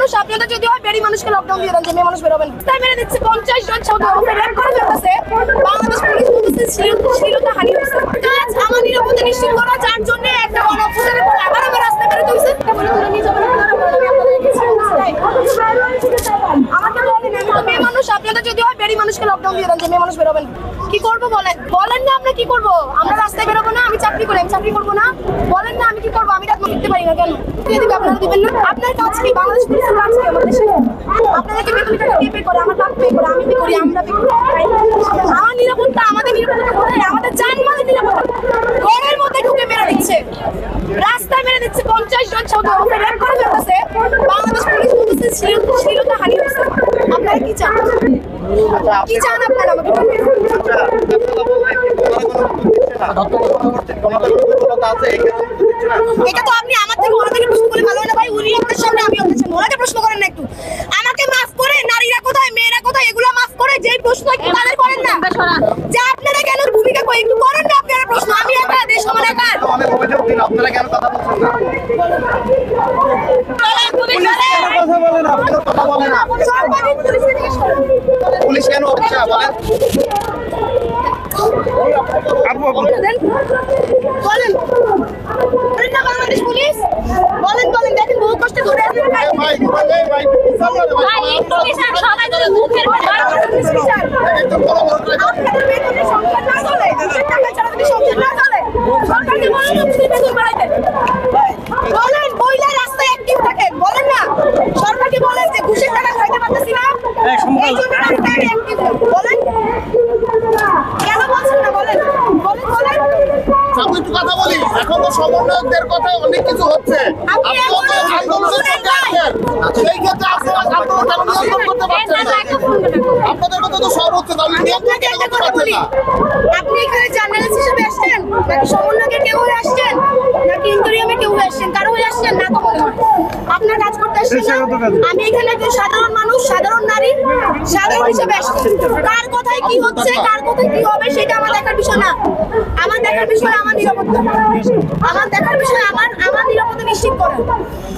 মানুষ আপনাদের যদি হয় বেরি মানুষকে লকডাউন দিয়ে দেন যে মেয়ে মানুষ বেরোবেন তাই মেরে দিচ্ছে 50 জন ছোট রেপ করে ফেলতেছে বাংলাদেশ পুলিশ বলতেছে শ্লীলতা হানি হচ্ছে কাজ আমার নিরাপত্তা নিশ্চিত করা যার জন্য একটা গণঅভ্যুত্থানের পর আবার রাস্তায় বের হতে হইছে বলে তুলে নিয়ে যাবেন আমাকে বলেন আমি তো মেয়ে মানুষ আপনাদের যদি হয় বেরি মানুষকে লকডাউন দিয়ে দেন যে মেয়ে মানুষ বেরোবেন কি করবো বলেন বলেন না আমরা কি করবো আমরা রাস্তায় বেরোবো না আমি চাকরি করি আমি চাকরি করবো না বলেন না আমি কি করবো আমি রাত ফিরতে পারি না কেন দিয়ে দিবে আপনারা দিবেন না আপনার কাজ কি বাংলাদেশ পুলিশের কাজ কি আমাদের দেশে আপনাদেরকে বেতন টাকা কে পে করে আমার বাপ পে করে আমি পে করি আমরা পে করি আমার নিরাপত্তা আমাদের নিরাপত্তা কোথায় আমাদের জানমালের নিরাপত্তা ঘরের মধ্যে ঢুকে মেরে দিচ্ছে রাস্তায় মেরে দিচ্ছে 50 জন ছোট রেপ করে ফেলতেছে বাংলাদেশ পুলিশ বলতেছে শ্লীলতা হানি হচ্ছে আপনারা কি চান কি চান আপনারা আমাকে এটা তো আপনি আমার থেকে ওনাকে প্রশ্ন করে ভালো না ভাই উনি আপনার সামনে আমি আপনার সামনে ওনাকে প্রশ্ন করেন না একটু আমাকে মাফ করে নারীরা কোথায় মেয়েরা কোথায় এগুলো মাফ করে যেই প্রশ্ন একটু তাদের করেন না যে আপনারা কেন ভূমিকা কই একটু করেন না আপনারা প্রশ্ন আমি একা দেশ আমার একা অনেক অভিযোগ দিন আপনারা কেন কথা বলছেন না কথা বলেন না পুলিশ কেন হচ্ছে বলেন বলেন না বাংলাদেশ পুলিশ বলেন বলেন দেখেন বহু কষ্ট করে আপনাদের বেতনের সংখ্যা না চলে টাকা ছাড়া যদি সংখ্যা না চলে সরকারকে বলেন বেতন বাড়াইতে বলেন বইলা রাস্তায় অ্যাক্টিভ থাকেন বলেন না সরকারকে বলেন যে ঘুষের টাকা খাইতে পারতেছি না এই জন্য রাস্তায় অ্যাক্টিভ বলেন কেন বলছেন না বলেন বলেন বলেন আমি একটু কথা বলি এখন তো সমন্বয়কদের কথায় অনেক কিছু হচ্ছে আপনি আন্দোলনের সঙ্গে আছেন সেই ক্ষেত্রে আপনারা আন্দোলনটা নিয়ন্ত্রণ করতে পারছেন না আপনাদের কথা তো সব হচ্ছে তাহলে নিয়ন্ত্রণ করতে পারছেন না আপনি এখানে জার্নালিস্ট হিসেবে আসছেন নাকি সমন্বয়কে কেউ হয়ে আসছেন নাকি ইন্টারিয়ামে কেউ হয়ে আসছেন কারো হয়ে আসছেন না তো মনে হয় আপনার কাজ করতে আসছেন না আমি এখানে একজন সাধারণ মানুষ সাধারণ নারী সাধারণ হিসেবে আসছি কার কথায় কি হচ্ছে কার কথায় কি হবে সেটা আমার দেখার বিষয় না আমার দেখার বিষয় আমার নিরাপত্তা আমার দেখার বিষয় আমার নিরাপত্তা নিশ্চিত করা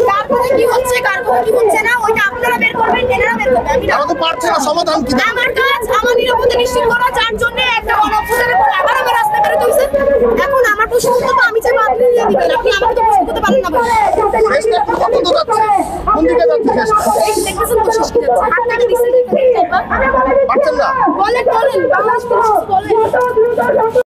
কার কথায় কি হচ্ছে কার কথায় কি হচ্ছে না ওইটা আপনারা বের করবেন এনারা বের করবেন আমি তারা তো পারছে না সমাধান কি আমার কাজ আমার নিরাপত্তা নিশ্চিত করা যার জন্য একটা গণঅভ্যুত্থানের পর আবার রাস্তায় বের হতে হইছে এখন আমার প্রশ্ন তো আমি চাই আপনি দিয়ে দিবেন আপনি আমাকে তো প্রশ্ন করতে পারেন না শেষটা কত দূর যাচ্ছে কোন দিকে যাচ্ছে শেষটা এই দেখতেছেন তো শেষ কি যাচ্ছে হাত কাটে দিচ্ছে পারছেন না বলেন বলেন বাংলাদেশ পুলিশ বলেন